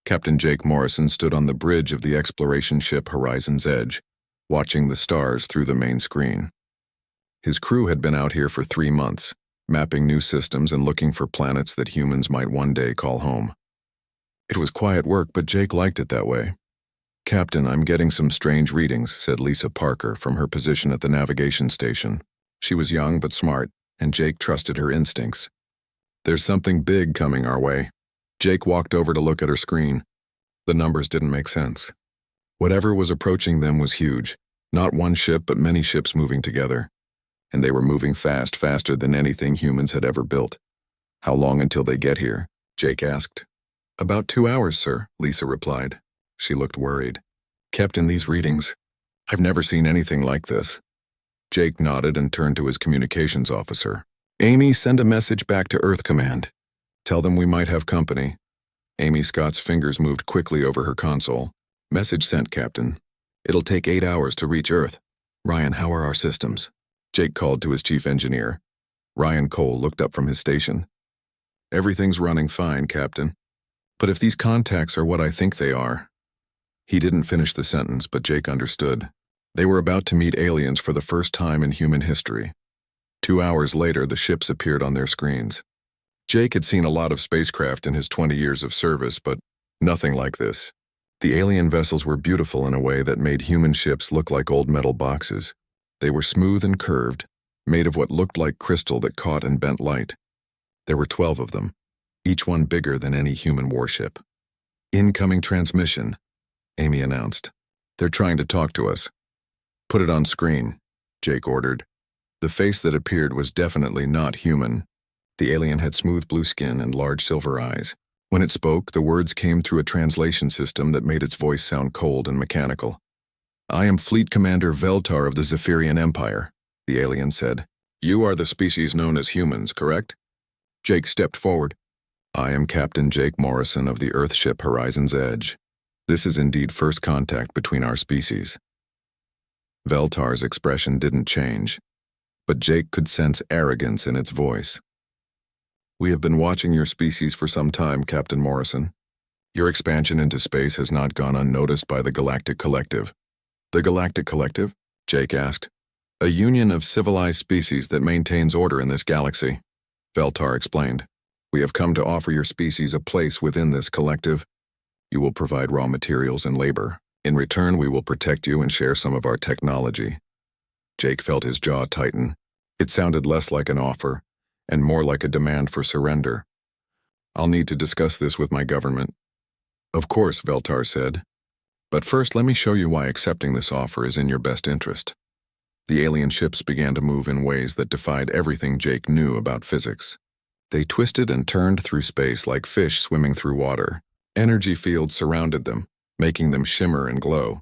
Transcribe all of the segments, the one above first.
Captain Jake Morrison stood on the bridge of the exploration ship Horizon's Edge, watching the stars through the main screen. His crew had been out here for 3 months, mapping new systems and looking for planets that humans might one day call home. It was quiet work, but Jake liked it that way. "Captain, I'm getting some strange readings," said Lisa Parker from her position at the navigation station. She was young but smart, and Jake trusted her instincts. "There's something big coming our way." Jake walked over to look at her screen. The numbers didn't make sense. Whatever was approaching them was huge. Not one ship, but many ships moving together. And they were moving fast, faster than anything humans had ever built. "How long until they get here?" Jake asked. "About 2 hours, sir," Lisa replied. She looked worried. "Captain, these readings. I've never seen anything like this." Jake nodded and turned to his communications officer. "Amy, send a message back to Earth Command. Tell them we might have company." Amy Scott's fingers moved quickly over her console. "Message sent, Captain. It'll take 8 hours to reach Earth. Ryan, how are our systems?" Jake called to his chief engineer. Ryan Cole looked up from his station. "Everything's running fine, Captain. But if these contacts are what I think they are..." He didn't finish the sentence, but Jake understood. They were about to meet aliens for the first time in human history. 2 hours later, the ships appeared on their screens. Jake had seen a lot of spacecraft in his 20 years of service, but nothing like this. The alien vessels were beautiful in a way that made human ships look like old metal boxes. They were smooth and curved, made of what looked like crystal that caught and bent light. There were 12 of them, each one bigger than any human warship. "Incoming transmission," Amy announced. "They're trying to talk to us." "Put it on screen," Jake ordered. The face that appeared was definitely not human. The alien had smooth blue skin and large silver eyes. When it spoke, the words came through a translation system that made its voice sound cold and mechanical. "I am Fleet Commander Veltar of the Zephyrian Empire," the alien said. "You are the species known as humans, correct?" Jake stepped forward. "I am Captain Jake Morrison of the Earth ship Horizon's Edge. This is indeed first contact between our species." Veltar's expression didn't change, but Jake could sense arrogance in its voice. "We have been watching your species for some time, Captain Morrison. Your expansion into space has not gone unnoticed by the Galactic Collective." "The Galactic Collective?" Jake asked. "A union of civilized species that maintains order in this galaxy," Veltar explained. "We have come to offer your species a place within this collective. You will provide raw materials and labor. In return, we will protect you and share some of our technology." Jake felt his jaw tighten. It sounded less like an offer, and more like a demand for surrender. "I'll need to discuss this with my government." "Of course," Veltar said. "But first, let me show you why accepting this offer is in your best interest." The alien ships began to move in ways that defied everything Jake knew about physics. They twisted and turned through space like fish swimming through water. Energy fields surrounded them, making them shimmer and glow.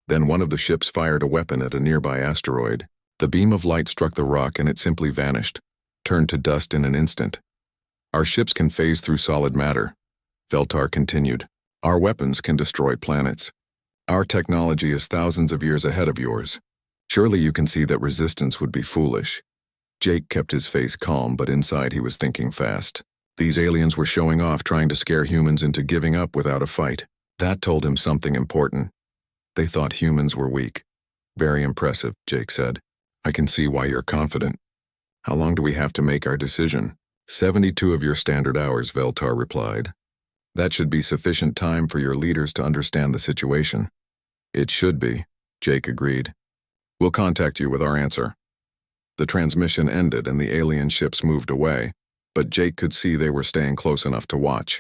Then one of the ships fired a weapon at a nearby asteroid. The beam of light struck the rock and it simply vanished, turned to dust in an instant. "Our ships can phase through solid matter," Veltar continued. "Our weapons can destroy planets. Our technology is thousands of years ahead of yours. Surely you can see that resistance would be foolish." Jake kept his face calm, but inside he was thinking fast. These aliens were showing off, trying to scare humans into giving up without a fight. That told him something important. They thought humans were weak. "Very impressive," Jake said. "I can see why you're confident. How long do we have to make our decision?" 72 of your standard hours," Veltar replied. "That should be sufficient time for your leaders to understand the situation." "It should be," Jake agreed. "We'll contact you with our answer." The transmission ended and the alien ships moved away, but Jake could see they were staying close enough to watch.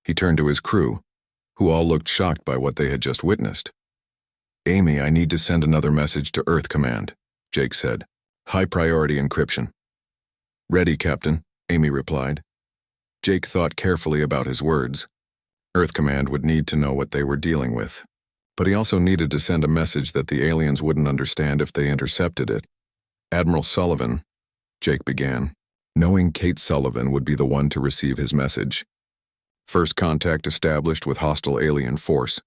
He turned to his crew, who all looked shocked by what they had just witnessed. "Amy, I need to send another message to Earth Command," Jake said. "High priority encryption." "Ready, Captain," Amy replied. Jake thought carefully about his words. Earth Command would need to know what they were dealing with. But he also needed to send a message that the aliens wouldn't understand if they intercepted it. "Admiral Sullivan," Jake began, knowing Kate Sullivan would be the one to receive his message. "First contact established with hostile alien force.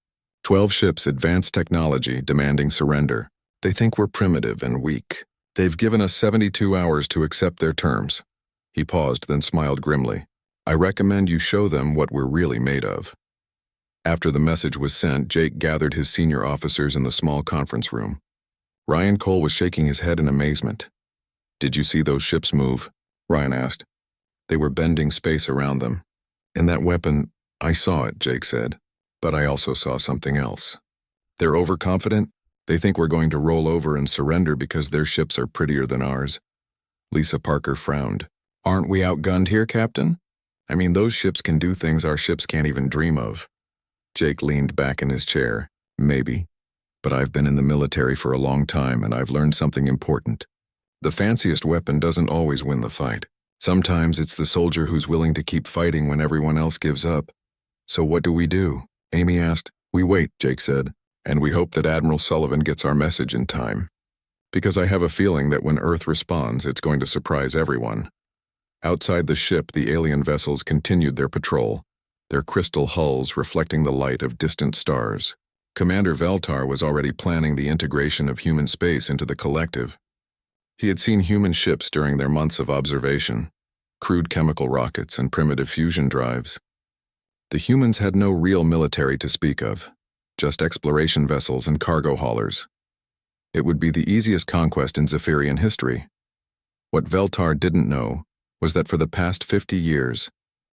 12 ships, advanced technology, demanding surrender. They think we're primitive and weak. They've given us 72 hours to accept their terms." He paused, then smiled grimly. "I recommend you show them what we're really made of." After the message was sent, Jake gathered his senior officers in the small conference room. Ryan Cole was shaking his head in amazement. "Did you see those ships move?" Ryan asked. "They were bending space around them. And that weapon, I saw it," Jake said. "But I also saw something else. They're overconfident. They think we're going to roll over and surrender because their ships are prettier than ours." Lisa Parker frowned. "Aren't we outgunned here, Captain? I mean, those ships can do things our ships can't even dream of." Jake leaned back in his chair. "Maybe. But I've been in the military for a long time and I've learned something important. The fanciest weapon doesn't always win the fight. Sometimes it's the soldier who's willing to keep fighting when everyone else gives up." "So what do we do?" Amy asked. "We wait," Jake said, "and we hope that Admiral Sullivan gets our message in time. Because I have a feeling that when Earth responds, it's going to surprise everyone." Outside the ship, the alien vessels continued their patrol, their crystal hulls reflecting the light of distant stars. Commander Veltar was already planning the integration of human space into the collective. He had seen human ships during their months of observation, crude chemical rockets and primitive fusion drives. The humans had no real military to speak of, just exploration vessels and cargo haulers. It would be the easiest conquest in Zephyrian history. What Veltar didn't know was that for the past 50 years,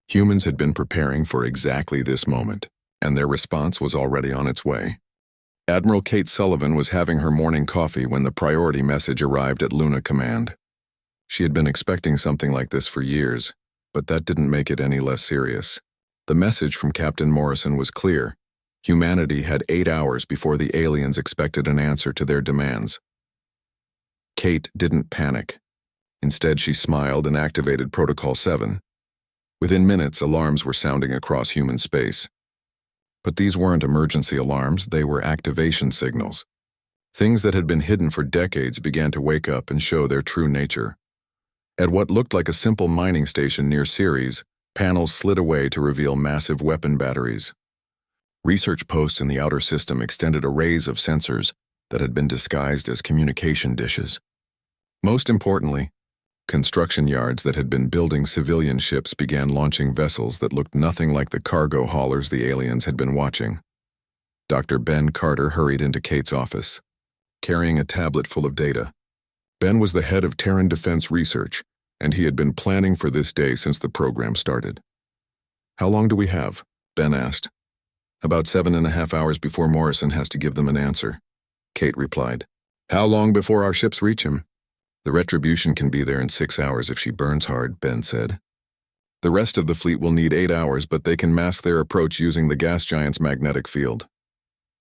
humans had been preparing for exactly this moment, and their response was already on its way. Admiral Kate Sullivan was having her morning coffee when the priority message arrived at Luna Command. She had been expecting something like this for years, but that didn't make it any less serious. The message from Captain Morrison was clear. Humanity had 8 hours before the aliens expected an answer to their demands. Kate didn't panic. Instead, she smiled and activated Protocol 7. Within minutes, alarms were sounding across human space. But these weren't emergency alarms, they were activation signals. Things that had been hidden for decades began to wake up and show their true nature. At what looked like a simple mining station near Ceres, panels slid away to reveal massive weapon batteries. Research posts in the outer system extended arrays of sensors that had been disguised as communication dishes. Most importantly, construction yards that had been building civilian ships began launching vessels that looked nothing like the cargo haulers the aliens had been watching. Dr. Ben Carter hurried into Kate's office, carrying a tablet full of data. Ben was the head of Terran Defense Research, and he had been planning for this day since the program started. "How long do we have?" Ben asked. "About 7.5 hours before Morrison has to give them an answer," Kate replied. "How long before our ships reach him?" "The Retribution can be there in 6 hours if she burns hard," Ben said. "The rest of the fleet will need 8 hours, but they can mask their approach using the gas giant's magnetic field."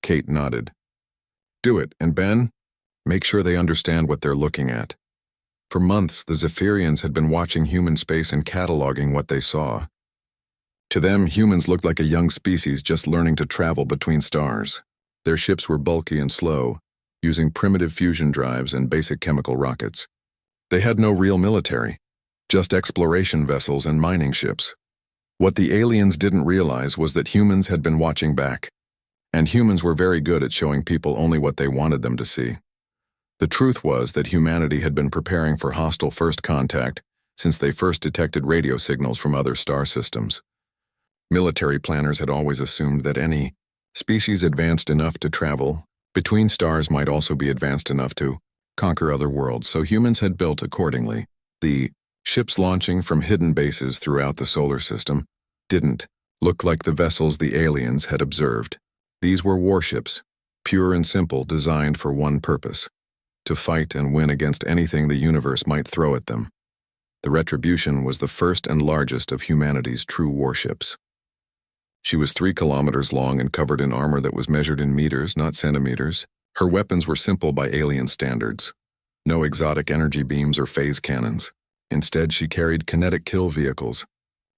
Kate nodded. "Do it, and Ben, make sure they understand what they're looking at." For months, the Zephyrians had been watching human space and cataloging what they saw. To them, humans looked like a young species just learning to travel between stars. Their ships were bulky and slow, using primitive fusion drives and basic chemical rockets. They had no real military, just exploration vessels and mining ships. What the aliens didn't realize was that humans had been watching back, and humans were very good at showing people only what they wanted them to see. The truth was that humanity had been preparing for hostile first contact since they first detected radio signals from other star systems. Military planners had always assumed that any species advanced enough to travel between stars might also be advanced enough to conquer other worlds, so humans had built accordingly. The ships launching from hidden bases throughout the solar system didn't look like the vessels the aliens had observed. These were warships, pure and simple, designed for one purpose: to fight and win against anything the universe might throw at them. The Retribution was the first and largest of humanity's true warships. She was 3 kilometers long and covered in armor that was measured in meters, not centimeters. Her weapons were simple by alien standards. No exotic energy beams or phase cannons. Instead, she carried kinetic kill vehicles,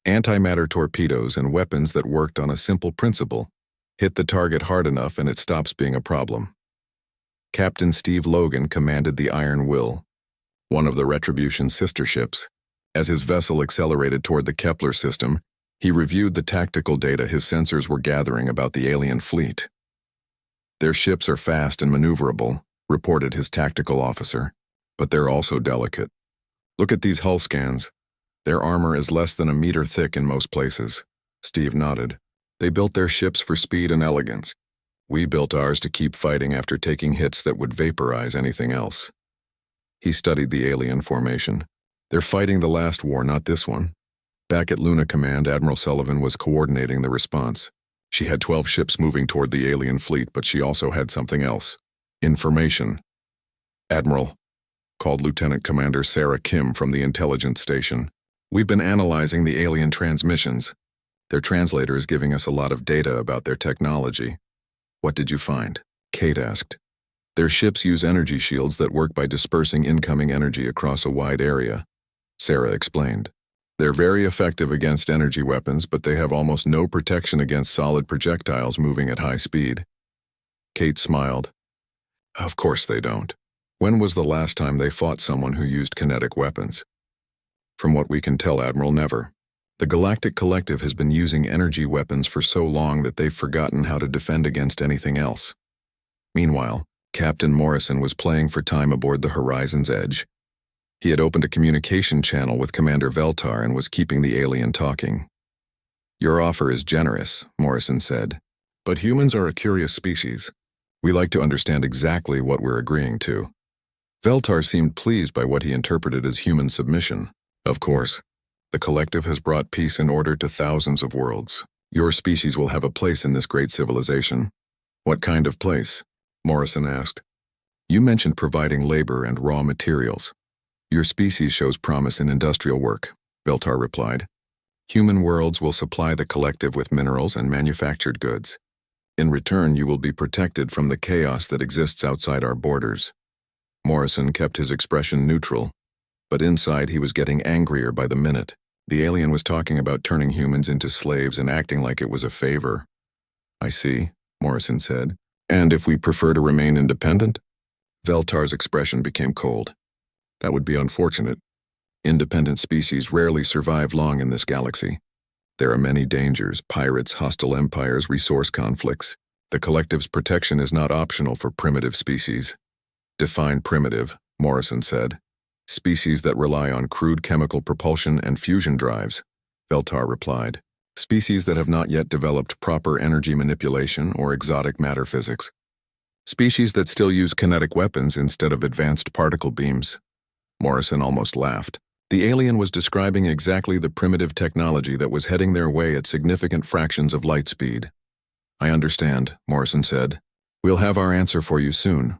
antimatter torpedoes, and weapons that worked on a simple principle: hit the target hard enough and it stops being a problem. Captain Steve Logan commanded the Iron Will, one of the Retribution's sister ships. As his vessel accelerated toward the Kepler system, he reviewed the tactical data his sensors were gathering about the alien fleet. "Their ships are fast and maneuverable," reported his tactical officer, "but they're also delicate. Look at these hull scans. Their armor is less than a meter thick in most places." Steve nodded. They built their ships for speed and elegance. We built ours to keep fighting after taking hits that would vaporize anything else. He studied the alien formation. They're fighting the last war, not this one. Back at Luna Command, Admiral Sullivan was coordinating the response. She had 12 ships moving toward the alien fleet, but she also had something else. Information. Admiral, called Lieutenant Commander Sarah Kim from the intelligence station. We've been analyzing the alien transmissions. Their translator is giving us a lot of data about their technology. What did you find? Kate asked. Their ships use energy shields that work by dispersing incoming energy across a wide area. Sarah explained. They're very effective against energy weapons, but they have almost no protection against solid projectiles moving at high speed. Kate smiled. Of course they don't. When was the last time they fought someone who used kinetic weapons? From what we can tell, Admiral, never. The Galactic Collective has been using energy weapons for so long that they've forgotten how to defend against anything else. Meanwhile, Captain Morrison was playing for time aboard the Horizon's Edge. He had opened a communication channel with Commander Veltar and was keeping the alien talking. Your offer is generous, Morrison said. But humans are a curious species. We like to understand exactly what we're agreeing to. Veltar seemed pleased by what he interpreted as human submission. Of course, the Collective has brought peace and order to thousands of worlds. Your species will have a place in this great civilization. What kind of place? Morrison asked. You mentioned providing labor and raw materials. Your species shows promise in industrial work, Veltar replied. Human worlds will supply the Collective with minerals and manufactured goods. In return, you will be protected from the chaos that exists outside our borders. Morrison kept his expression neutral, but inside he was getting angrier by the minute. The alien was talking about turning humans into slaves and acting like it was a favor. I see, Morrison said. And if we prefer to remain independent? Veltar's expression became cold. That would be unfortunate. Independent species rarely survive long in this galaxy. There are many dangers: pirates, hostile empires, resource conflicts. The Collective's protection is not optional for primitive species. Define primitive, Morrison said. Species that rely on crude chemical propulsion and fusion drives, Veltar replied. Species that have not yet developed proper energy manipulation or exotic matter physics. Species that still use kinetic weapons instead of advanced particle beams. Morrison almost laughed. The alien was describing exactly the primitive technology that was heading their way at significant fractions of light speed. I understand, Morrison said. We'll have our answer for you soon.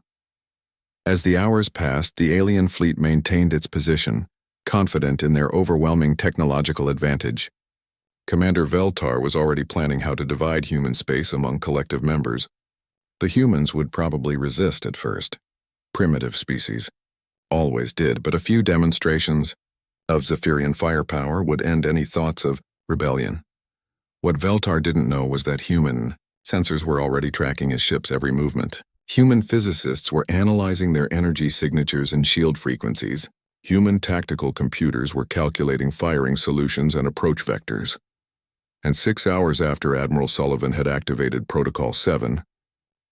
As the hours passed, the alien fleet maintained its position, confident in their overwhelming technological advantage. Commander Veltar was already planning how to divide human space among Collective members. The humans would probably resist at first. Primitive species. Always did, but a few demonstrations of Zephyrian firepower would end any thoughts of rebellion. What Veltar didn't know was that human sensors were already tracking his ship's every movement. Human physicists were analyzing their energy signatures and shield frequencies. Human tactical computers were calculating firing solutions and approach vectors. And 6 hours after Admiral Sullivan had activated Protocol 7,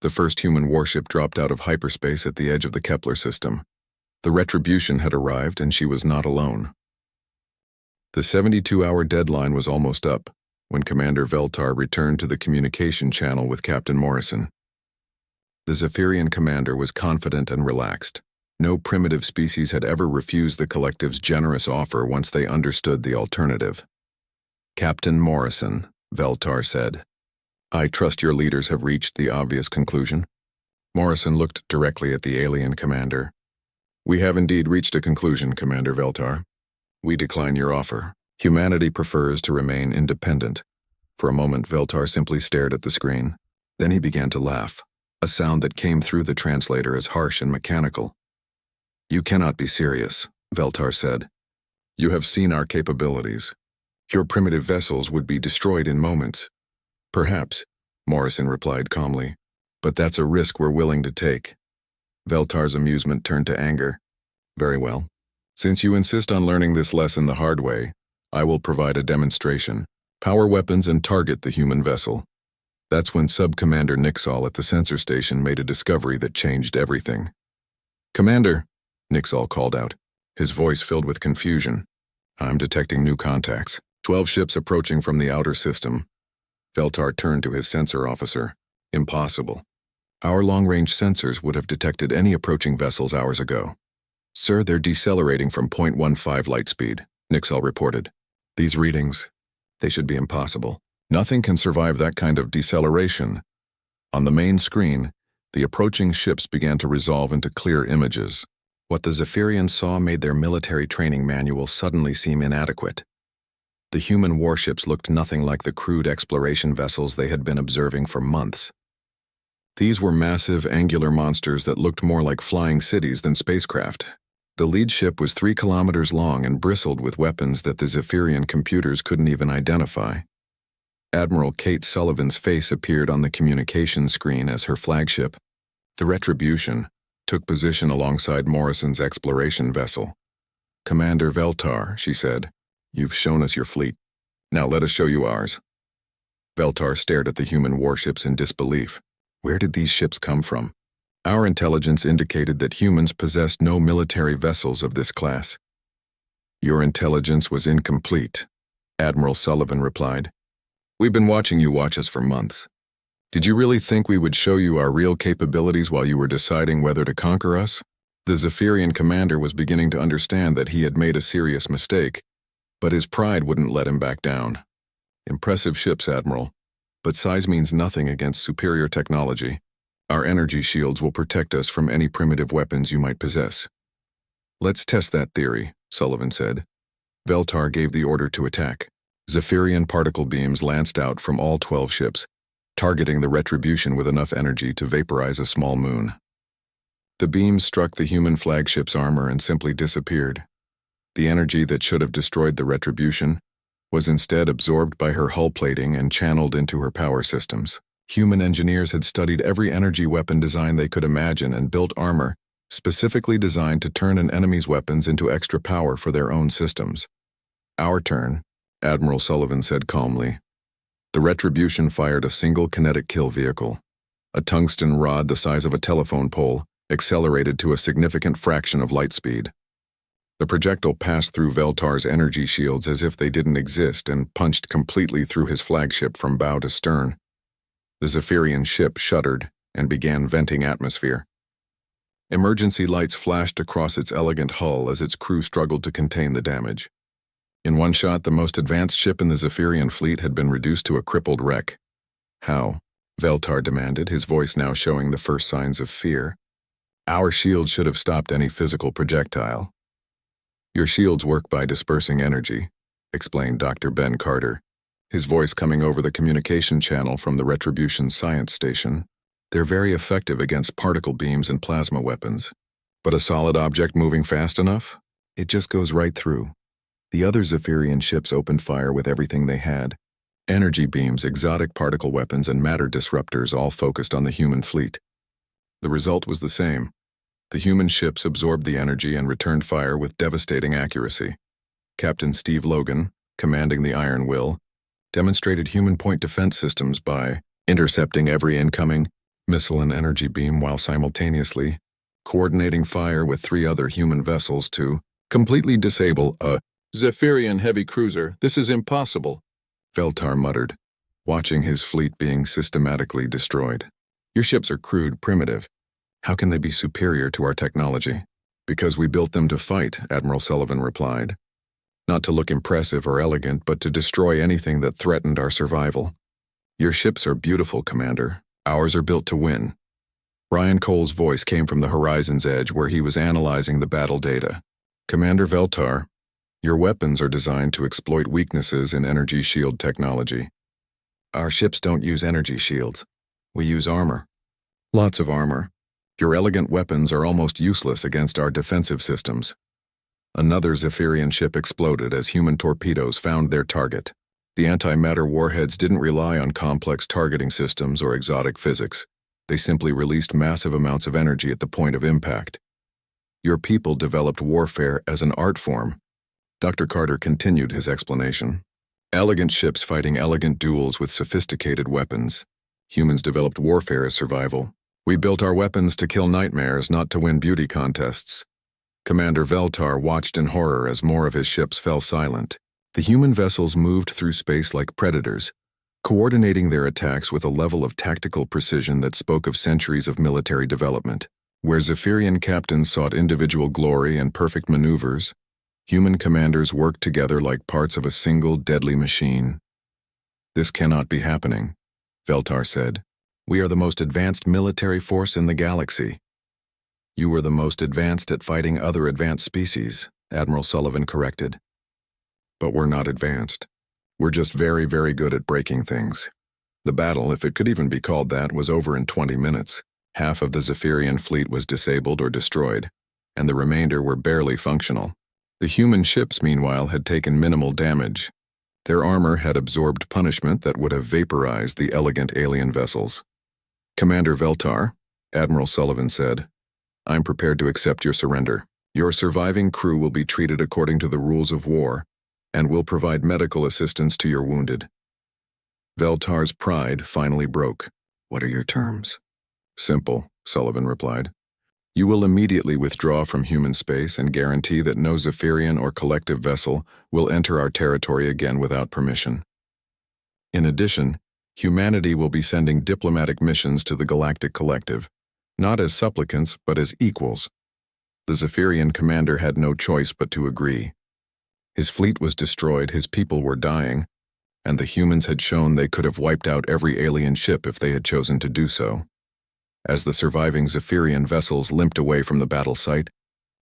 the first human warship dropped out of hyperspace at the edge of the Kepler system. The retribution had arrived, and she was not alone. The 72-hour deadline was almost up when Commander Veltar returned to the communication channel with Captain Morrison. The Zephyrian commander was confident and relaxed. No primitive species had ever refused the Collective's generous offer once they understood the alternative. Captain Morrison, Veltar said. I trust your leaders have reached the obvious conclusion. Morrison looked directly at the alien commander. We have indeed reached a conclusion, Commander Veltar. We decline your offer. Humanity prefers to remain independent. For a moment, Veltar simply stared at the screen. Then he began to laugh, a sound that came through the translator as harsh and mechanical. You cannot be serious, Veltar said. You have seen our capabilities. Your primitive vessels would be destroyed in moments. Perhaps, Morrison replied calmly, but that's a risk we're willing to take. Veltar's amusement turned to anger. Very well. Since you insist on learning this lesson the hard way, I will provide a demonstration. Power weapons and target the human vessel. That's when Sub-Commander Nixall at the sensor station made a discovery that changed everything. Commander, Nixall called out, his voice filled with confusion. I'm detecting new contacts. 12 ships approaching from the outer system. Veltar turned to his sensor officer. Impossible. Our long-range sensors would have detected any approaching vessels hours ago. Sir, they're decelerating from 0.15 light speed, Nixel reported. These readings, they should be impossible. Nothing can survive that kind of deceleration. On the main screen, the approaching ships began to resolve into clear images. What the Zephyrians saw made their military training manual suddenly seem inadequate. The human warships looked nothing like the crude exploration vessels they had been observing for months. These were massive, angular monsters that looked more like flying cities than spacecraft. The lead ship was 3 kilometers long and bristled with weapons that the Zephyrian computers couldn't even identify. Admiral Kate Sullivan's face appeared on the communications screen as her flagship, the Retribution, took position alongside Morrison's exploration vessel. Commander Veltar, she said, you've shown us your fleet. Now let us show you ours. Veltar stared at the human warships in disbelief. Where did these ships come from? Our intelligence indicated that humans possessed no military vessels of this class. Your intelligence was incomplete, Admiral Sullivan replied. We've been watching you watch us for months. Did you really think we would show you our real capabilities while you were deciding whether to conquer us? The Zephyrian commander was beginning to understand that he had made a serious mistake, but his pride wouldn't let him back down. Impressive ships, Admiral, but size means nothing against superior technology. Our energy shields will protect us from any primitive weapons you might possess. Let's test that theory, Sullivan said. Veltar gave the order to attack. Zephyrian particle beams lanced out from all 12 ships, targeting the Retribution with enough energy to vaporize a small moon. The beams struck the human flagship's armor and simply disappeared. The energy that should have destroyed the Retribution was instead absorbed by her hull plating and channeled into her power systems. Human engineers had studied every energy weapon design they could imagine and built armor specifically designed to turn an enemy's weapons into extra power for their own systems. Our turn, Admiral Sullivan said calmly. The Retribution fired a single kinetic kill vehicle. A tungsten rod the size of a telephone pole accelerated to a significant fraction of light speed. The projectile passed through Veltar's energy shields as if they didn't exist and punched completely through his flagship from bow to stern. The Zephyrian ship shuddered and began venting atmosphere. Emergency lights flashed across its elegant hull as its crew struggled to contain the damage. In one shot, the most advanced ship in the Zephyrian fleet had been reduced to a crippled wreck. How? Veltar demanded, his voice now showing the first signs of fear. Our shields should have stopped any physical projectile. Your shields work by dispersing energy, explained Dr. Ben Carter, his voice coming over the communication channel from the Retribution science station. They're very effective against particle beams and plasma weapons. But a solid object moving fast enough? It just goes right through. The other Zephyrian ships opened fire with everything they had. Energy beams, exotic particle weapons, and matter disruptors all focused on the human fleet. The result was the same. The human ships absorbed the energy and returned fire with devastating accuracy. Captain Steve Logan, commanding the Iron Will, demonstrated human point defense systems by intercepting every incoming missile and energy beam while simultaneously coordinating fire with 3 other human vessels to completely disable a Zephyrian heavy cruiser. This is impossible, Veltar muttered, watching his fleet being systematically destroyed. Your ships are crude, primitive. How can they be superior to our technology? Because we built them to fight, Admiral Sullivan replied. Not to look impressive or elegant, but to destroy anything that threatened our survival. Your ships are beautiful, Commander. Ours are built to win. Ryan Cole's voice came from the horizon's edge where he was analyzing the battle data. Commander Veltar, your weapons are designed to exploit weaknesses in energy shield technology. Our ships don't use energy shields. We use armor. Lots of armor. Your elegant weapons are almost useless against our defensive systems. Another Zephyrian ship exploded as human torpedoes found their target. The antimatter warheads didn't rely on complex targeting systems or exotic physics. They simply released massive amounts of energy at the point of impact. Your people developed warfare as an art form. Dr. Carter continued his explanation. Elegant ships fighting elegant duels with sophisticated weapons. Humans developed warfare as survival. We built our weapons to kill nightmares, not to win beauty contests. Commander Veltar watched in horror as more of his ships fell silent. The human vessels moved through space like predators, coordinating their attacks with a level of tactical precision that spoke of centuries of military development. Where Zephyrian captains sought individual glory and perfect maneuvers, human commanders worked together like parts of a single deadly machine. "This cannot be happening," Veltar said. "We are the most advanced military force in the galaxy." "You were the most advanced at fighting other advanced species," Admiral Sullivan corrected. "But we're not advanced. We're just very, very good at breaking things." The battle, if it could even be called that, was over in 20 minutes. Half of the Zephyrian fleet was disabled or destroyed, and the remainder were barely functional. The human ships, meanwhile, had taken minimal damage. Their armor had absorbed punishment that would have vaporized the elegant alien vessels. "Commander Veltar," Admiral Sullivan said, "I'm prepared to accept your surrender. Your surviving crew will be treated according to the rules of war, and will provide medical assistance to your wounded." Veltar's pride finally broke. "What are your terms?" "Simple," Sullivan replied. "You will immediately withdraw from human space and guarantee that no Zephyrian or collective vessel will enter our territory again without permission. In addition, humanity will be sending diplomatic missions to the Galactic Collective, not as supplicants but as equals." The Zephyrian commander had no choice but to agree. His fleet was destroyed, his people were dying, and the humans had shown they could have wiped out every alien ship if they had chosen to do so. As the surviving Zephyrian vessels limped away from the battle site,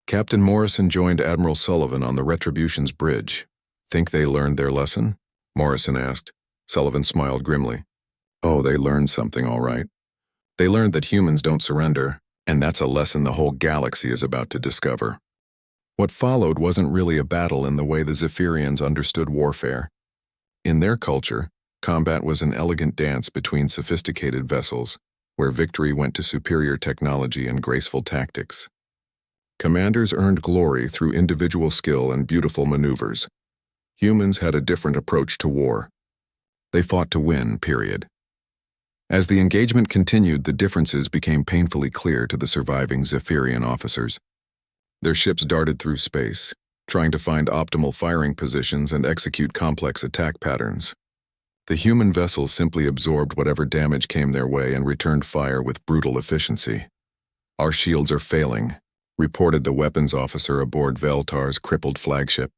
Captain Morrison joined Admiral Sullivan on the Retribution's bridge. "Think they learned their lesson?" Morrison asked. Sullivan smiled grimly. "Oh, they learned something, all right. They learned that humans don't surrender, and that's a lesson the whole galaxy is about to discover." What followed wasn't really a battle in the way the Zephyrians understood warfare. In their culture, combat was an elegant dance between sophisticated vessels, where victory went to superior technology and graceful tactics. Commanders earned glory through individual skill and beautiful maneuvers. Humans had a different approach to war. They fought to win, period. As the engagement continued, the differences became painfully clear to the surviving Zephyrian officers. Their ships darted through space, trying to find optimal firing positions and execute complex attack patterns. The human vessels simply absorbed whatever damage came their way and returned fire with brutal efficiency. "Our shields are failing," reported the weapons officer aboard Veltar's crippled flagship.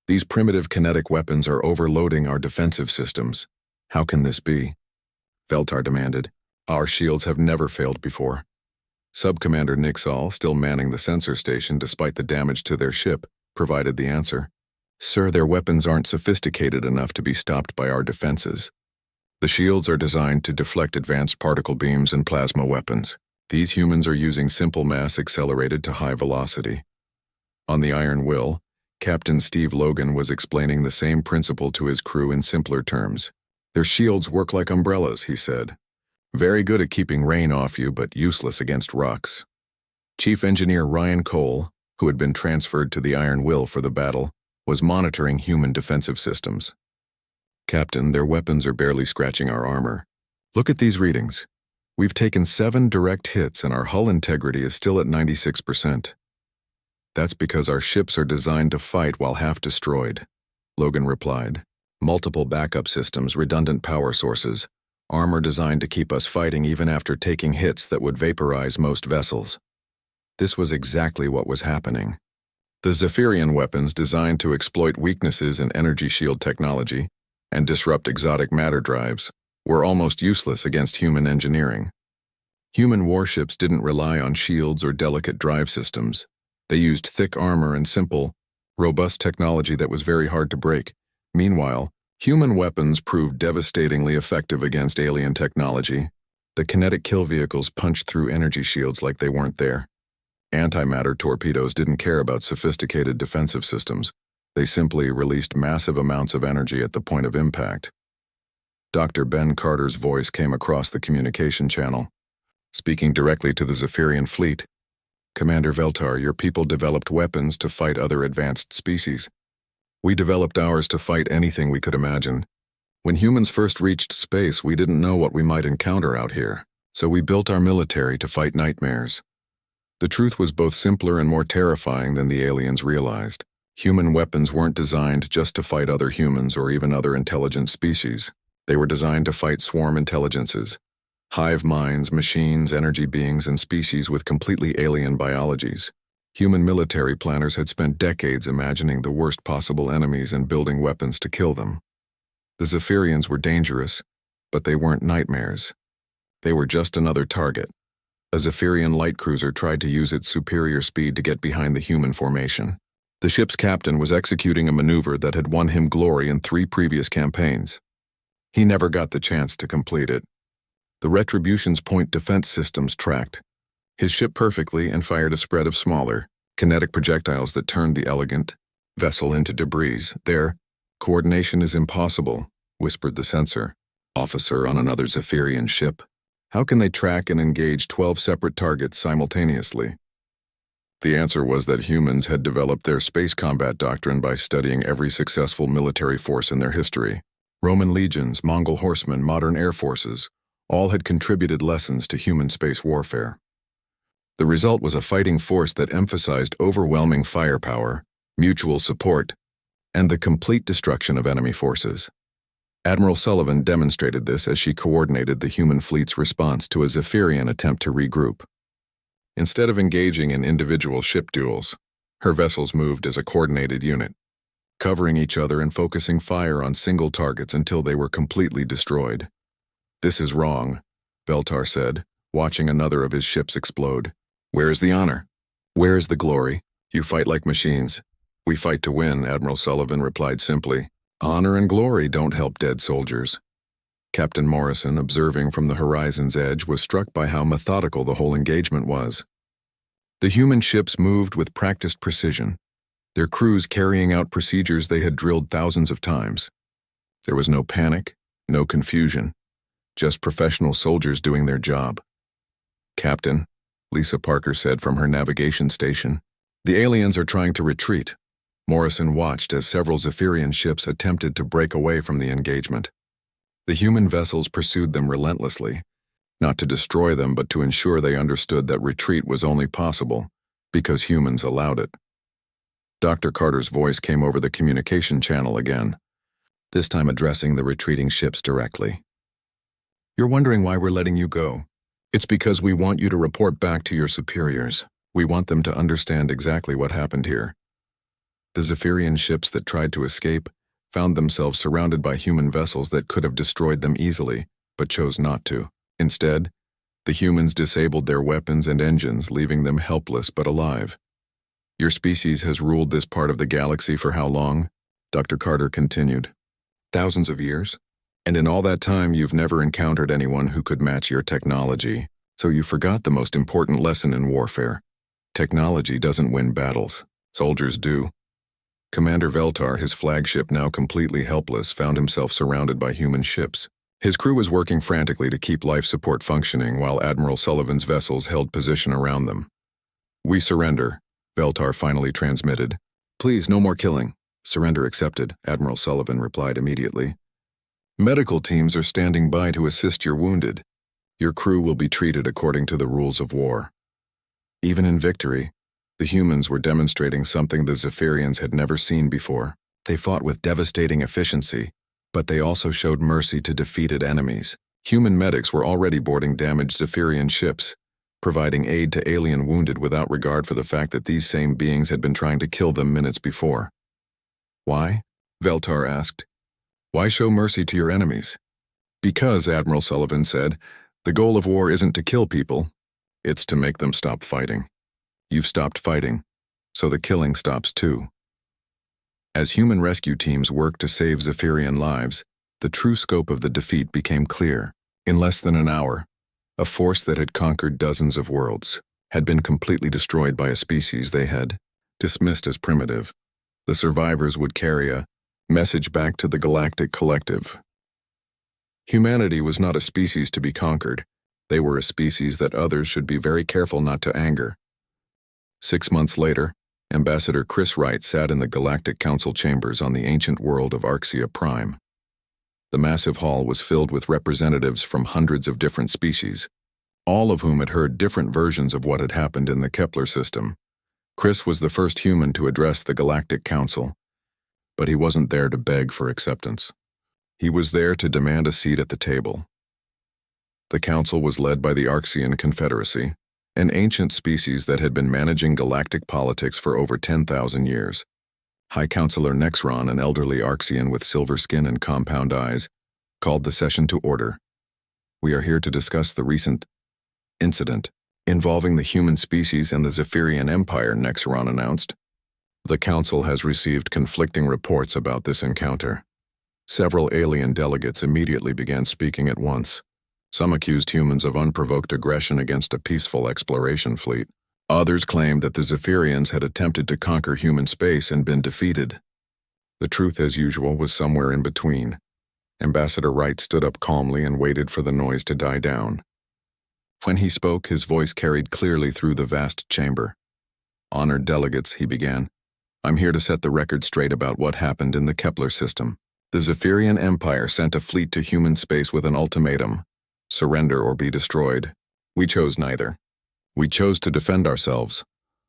"These primitive kinetic weapons are overloading our defensive systems. How can this be?" Veltar demanded. "Our shields have never failed before." Sub-Commander Nixall, still manning the sensor station despite the damage to their ship, provided the answer. "Sir, their weapons aren't sophisticated enough to be stopped by our defenses. The shields are designed to deflect advanced particle beams and plasma weapons. These humans are using simple mass accelerated to high velocity." On the Iron Will, Captain Steve Logan was explaining the same principle to his crew in simpler terms. "Their shields work like umbrellas," he said. "Very good at keeping rain off you, but useless against rocks." Chief Engineer Ryan Cole, who had been transferred to the Iron Will for the battle, was monitoring human defensive systems. "Captain, their weapons are barely scratching our armor. Look at these readings. We've taken 7 direct hits and our hull integrity is still at 96%. "That's because our ships are designed to fight while half destroyed," Logan replied. "Multiple backup systems, redundant power sources, armor designed to keep us fighting even after taking hits that would vaporize most vessels." This was exactly what was happening. The Zephyrian weapons, designed to exploit weaknesses in energy shield technology and disrupt exotic matter drives, were almost useless against human engineering. Human warships didn't rely on shields or delicate drive systems. They used thick armor and simple, robust technology that was very hard to break. Meanwhile, human weapons proved devastatingly effective against alien technology. The kinetic kill vehicles punched through energy shields like they weren't there. Antimatter torpedoes didn't care about sophisticated defensive systems. They simply released massive amounts of energy at the point of impact. Dr. Ben Carter's voice came across the communication channel, speaking directly to the Zephyrian fleet. "Commander Veltar, your people developed weapons to fight other advanced species. We developed ours to fight anything we could imagine. When humans first reached space, we didn't know what we might encounter out here, so we built our military to fight nightmares. The truth was both simpler and more terrifying than the aliens realized. Human weapons weren't designed just to fight other humans or even other intelligent species. They were designed to fight swarm intelligences, hive minds, machines, energy beings, and species with completely alien biologies. Human military planners had spent decades imagining the worst possible enemies and building weapons to kill them. The Zephyrians were dangerous, but they weren't nightmares. They were just another target. A Zephyrian light cruiser tried to use its superior speed to get behind the human formation. The ship's captain was executing a maneuver that had won him glory in 3 previous campaigns. He never got the chance to complete it. The Retribution's point defense systems tracked his ship perfectly and fired a spread of smaller, kinetic projectiles that turned the elegant vessel into debris. "Their coordination is impossible," whispered the censor officer on another Zephyrian ship. "How can they track and engage 12 separate targets simultaneously?" The answer was that humans had developed their space combat doctrine by studying every successful military force in their history. Roman legions, Mongol horsemen, modern air forces, all had contributed lessons to human space warfare. The result was a fighting force that emphasized overwhelming firepower, mutual support, and the complete destruction of enemy forces. Admiral Sullivan demonstrated this as she coordinated the human fleet's response to a Zephyrian attempt to regroup. Instead of engaging in individual ship duels, her vessels moved as a coordinated unit, covering each other and focusing fire on single targets until they were completely destroyed. "This is wrong," Veltar said, watching another of his ships explode. "Where is the honor? Where is the glory? You fight like machines." "We fight to win," Admiral Sullivan replied simply. "Honor and glory don't help dead soldiers." Captain Morrison, observing from the horizon's edge, was struck by how methodical the whole engagement was. The human ships moved with practiced precision, their crews carrying out procedures they had drilled thousands of times. There was no panic, no confusion, just professional soldiers doing their job. "Captain," Lisa Parker said from her navigation station, "the aliens are trying to retreat." Morrison watched as several Zephyrian ships attempted to break away from the engagement. The human vessels pursued them relentlessly, not to destroy them but to ensure they understood that retreat was only possible because humans allowed it. Dr. Carter's voice came over the communication channel again, this time addressing the retreating ships directly. "You're wondering why we're letting you go. It's because we want you to report back to your superiors. We want them to understand exactly what happened here." The Zephyrian ships that tried to escape found themselves surrounded by human vessels that could have destroyed them easily, but chose not to. Instead, the humans disabled their weapons and engines, leaving them helpless but alive. "Your species has ruled this part of the galaxy for how long?" Dr. Carter continued. "Thousands of years. And in all that time, you've never encountered anyone who could match your technology, so you forgot the most important lesson in warfare. Technology doesn't win battles. Soldiers do." Commander Veltar, his flagship now completely helpless, found himself surrounded by human ships. His crew was working frantically to keep life support functioning while Admiral Sullivan's vessels held position around them. "We surrender," Veltar finally transmitted. "Please, no more killing." "Surrender accepted," Admiral Sullivan replied immediately. "Medical teams are standing by to assist your wounded. Your crew will be treated according to the rules of war." Even in victory, the humans were demonstrating something the Zephyrians had never seen before. They fought with devastating efficiency, but they also showed mercy to defeated enemies. Human medics were already boarding damaged Zephyrian ships, providing aid to alien wounded without regard for the fact that these same beings had been trying to kill them minutes before. "Why?" Veltar asked. "Why show mercy to your enemies?" "Because," Admiral Sullivan said, "the goal of war isn't to kill people, it's to make them stop fighting. You've stopped fighting, so the killing stops too." As human rescue teams worked to save Zephyrian lives, the true scope of the defeat became clear. In less than an hour, a force that had conquered dozens of worlds had been completely destroyed by a species they had dismissed as primitive. The survivors would carry a message back to the Galactic Collective. Humanity was not a species to be conquered. They were a species that others should be very careful not to anger. 6 months later, Ambassador Chris Wright sat in the Galactic Council chambers on the ancient world of Arxia Prime. The massive hall was filled with representatives from hundreds of different species, all of whom had heard different versions of what had happened in the Kepler system. Chris was the first human to address the Galactic Council, but he wasn't there to beg for acceptance. He was there to demand a seat at the table. The council was led by the Arxian Confederacy, an ancient species that had been managing galactic politics for over 10,000 years. High Counselor Nexron, an elderly Arxian with silver skin and compound eyes, called the session to order. We are here to discuss the recent incident involving the human species and the Zephyrian Empire, Nexron announced. The council has received conflicting reports about this encounter. Several alien delegates immediately began speaking at once. Some accused humans of unprovoked aggression against a peaceful exploration fleet. Others claimed that the Zephyrians had attempted to conquer human space and been defeated. The truth, as usual, was somewhere in between. Ambassador Wright stood up calmly and waited for the noise to die down. When he spoke, his voice carried clearly through the vast chamber. "Honored delegates," he began, "I'm here to set the record straight about what happened in the Kepler system. The Zephyrian Empire sent a fleet to human space with an ultimatum: surrender or be destroyed. We chose neither. We chose to defend ourselves."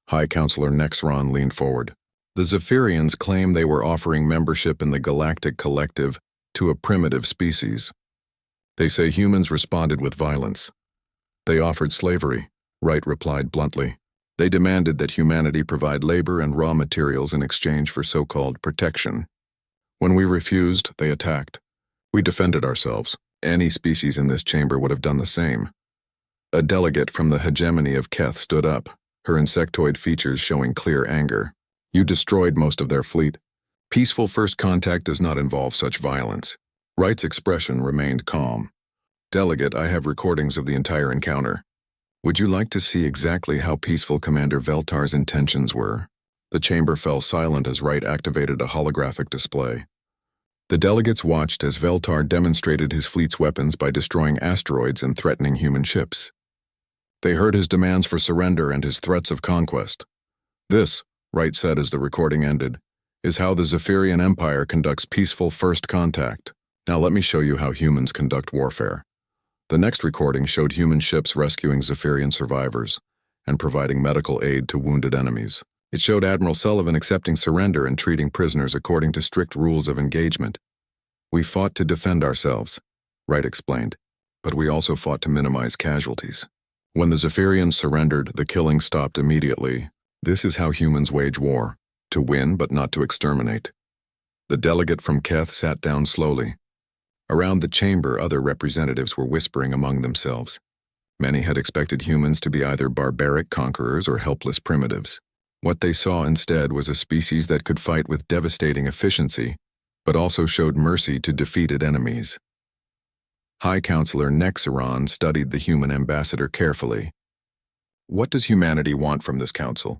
High Counselor Nexron leaned forward. "The Zephyrians claim they were offering membership in the Galactic Collective to a primitive species. They say humans responded with violence. They offered slavery," Wright replied bluntly. "They demanded that humanity provide labor and raw materials in exchange for so-called protection. When we refused, they attacked. We defended ourselves. Any species in this chamber would have done the same." A delegate from the hegemony of Keth stood up, her insectoid features showing clear anger. "You destroyed most of their fleet. Peaceful first contact does not involve such violence." Wright's expression remained calm. "Delegate, I have recordings of the entire encounter. Would you like to see exactly how peaceful Commander Veltar's intentions were?" The chamber fell silent as Wright activated a holographic display. The delegates watched as Veltar demonstrated his fleet's weapons by destroying asteroids and threatening human ships. They heard his demands for surrender and his threats of conquest. "This," Wright said as the recording ended, "is how the Zephyrian Empire conducts peaceful first contact. Now let me show you how humans conduct warfare." The next recording showed human ships rescuing Zephyrian survivors and providing medical aid to wounded enemies. It showed Admiral Sullivan accepting surrender and treating prisoners according to strict rules of engagement. "We fought to defend ourselves," Wright explained, "but we also fought to minimize casualties. When the Zephyrians surrendered, the killing stopped immediately. This is how humans wage war, to win but not to exterminate." The delegate from Keth sat down slowly. Around the chamber, other representatives were whispering among themselves. Many had expected humans to be either barbaric conquerors or helpless primitives. What they saw instead was a species that could fight with devastating efficiency, but also showed mercy to defeated enemies. High Counselor Nexron studied the human ambassador carefully. "What does humanity want from this council?"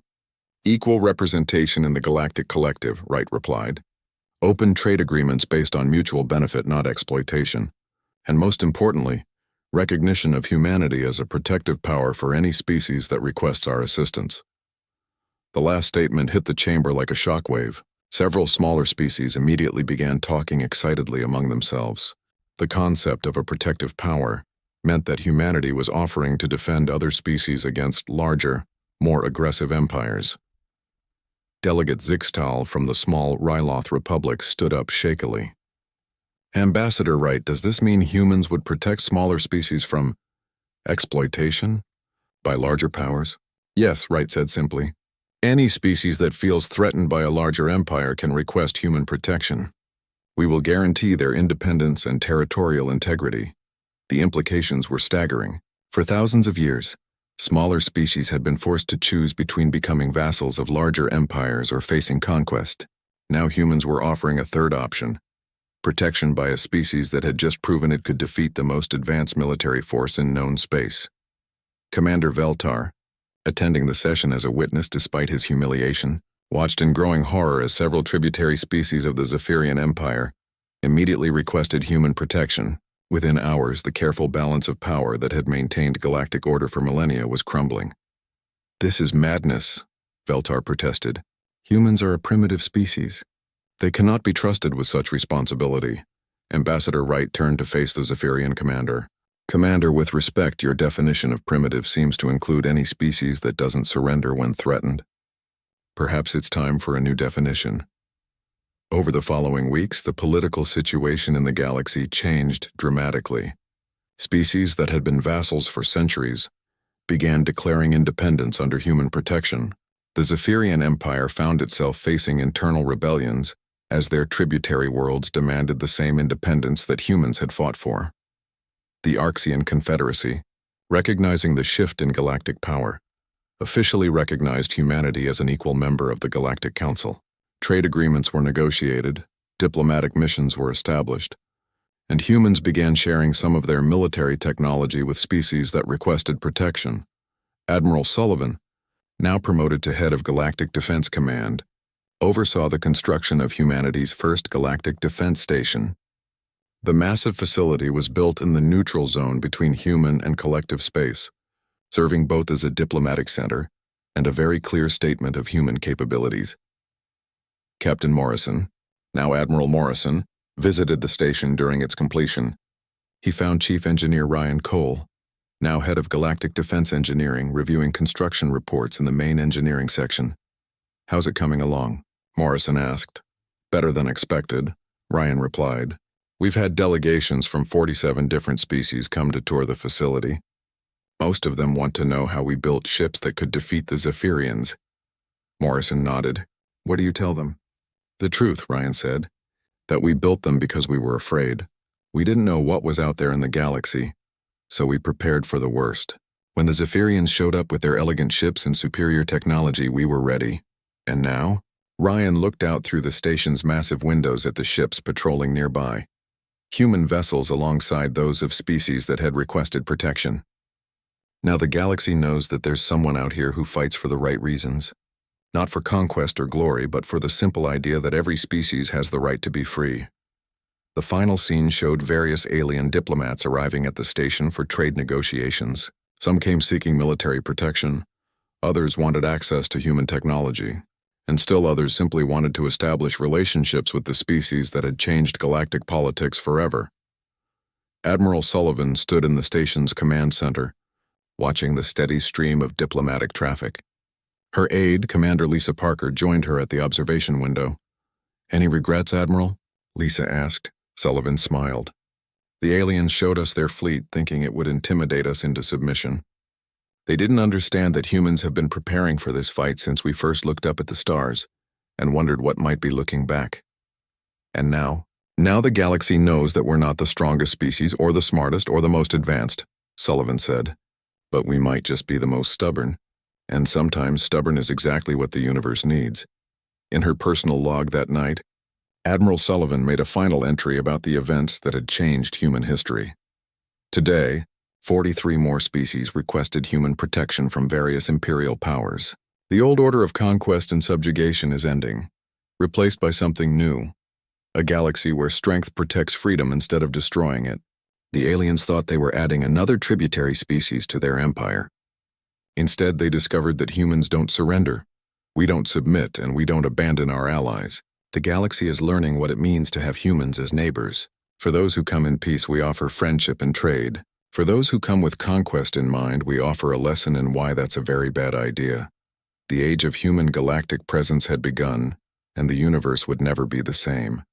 "Equal representation in the Galactic Collective," Wright replied. "Open trade agreements based on mutual benefit, not exploitation. And most importantly, recognition of humanity as a protective power for any species that requests our assistance." The last statement hit the chamber like a shockwave. Several smaller species immediately began talking excitedly among themselves. The concept of a protective power meant that humanity was offering to defend other species against larger, more aggressive empires. Delegate Zixtal from the small Ryloth Republic stood up shakily. "Ambassador Wright, does this mean humans would protect smaller species from exploitation by larger powers?" "Yes," Wright said simply. "Any species that feels threatened by a larger empire can request human protection. We will guarantee their independence and territorial integrity." The implications were staggering. For thousands of years, smaller species had been forced to choose between becoming vassals of larger empires or facing conquest. Now humans were offering a third option: protection by a species that had just proven it could defeat the most advanced military force in known space. Commander Veltar, attending the session as a witness despite his humiliation, watched in growing horror as several tributary species of the Zephyrian Empire immediately requested human protection. Within hours, the careful balance of power that had maintained galactic order for millennia was crumbling. "This is madness," Veltar protested. "Humans are a primitive species. They cannot be trusted with such responsibility." Ambassador Wright turned to face the Zephyrian commander. "Commander, with respect, your definition of primitive seems to include any species that doesn't surrender when threatened. Perhaps it's time for a new definition." Over the following weeks, the political situation in the galaxy changed dramatically. Species that had been vassals for centuries began declaring independence under human protection. The Zephyrian Empire found itself facing internal rebellions as their tributary worlds demanded the same independence that humans had fought for. The Arxian Confederacy, recognizing the shift in galactic power, officially recognized humanity as an equal member of the Galactic Council. Trade agreements were negotiated, diplomatic missions were established, and humans began sharing some of their military technology with species that requested protection. Admiral Sullivan, now promoted to head of Galactic Defense Command, oversaw the construction of humanity's first galactic defense station. The massive facility was built in the neutral zone between human and collective space, serving both as a diplomatic center and a very clear statement of human capabilities. Captain Morrison, now Admiral Morrison, visited the station during its completion. He found Chief Engineer Ryan Cole, now head of Galactic Defense Engineering, reviewing construction reports in the main engineering section. "How's it coming along?" Morrison asked. "Better than expected," Ryan replied. "We've had delegations from 47 different species come to tour the facility. Most of them want to know how we built ships that could defeat the Zephyrians." Morrison nodded. "What do you tell them?" "The truth," Ryan said, "that we built them because we were afraid. We didn't know what was out there in the galaxy, so we prepared for the worst. When the Zephyrians showed up with their elegant ships and superior technology, we were ready. And now?" Ryan looked out through the station's massive windows at the ships patrolling nearby. Human vessels alongside those of species that had requested protection. "Now the galaxy knows that there's someone out here who fights for the right reasons. Not for conquest or glory, but for the simple idea that every species has the right to be free." The final scene showed various alien diplomats arriving at the station for trade negotiations. Some came seeking military protection, others wanted access to human technology, and still others simply wanted to establish relationships with the species that had changed galactic politics forever. Admiral Sullivan stood in the station's command center, watching the steady stream of diplomatic traffic. Her aide, Commander Lisa Parker, joined her at the observation window. "Any regrets, Admiral?" Lisa asked. Sullivan smiled. "The aliens showed us their fleet thinking it would intimidate us into submission. They didn't understand that humans have been preparing for this fight since we first looked up at the stars and wondered what might be looking back. And now the galaxy knows that we're not the strongest species or the smartest or the most advanced," Sullivan said. "But we might just be the most stubborn. And sometimes stubborn is exactly what the universe needs." In her personal log that night, Admiral Sullivan made a final entry about the events that had changed human history. Today, 43 more species requested human protection from various imperial powers. The old order of conquest and subjugation is ending, replaced by something new. A galaxy where strength protects freedom instead of destroying it. The aliens thought they were adding another tributary species to their empire. Instead, they discovered that humans don't surrender. We don't submit, and we don't abandon our allies. The galaxy is learning what it means to have humans as neighbors. For those who come in peace, we offer friendship and trade. For those who come with conquest in mind, we offer a lesson in why that's a very bad idea. The age of human galactic presence had begun, and the universe would never be the same.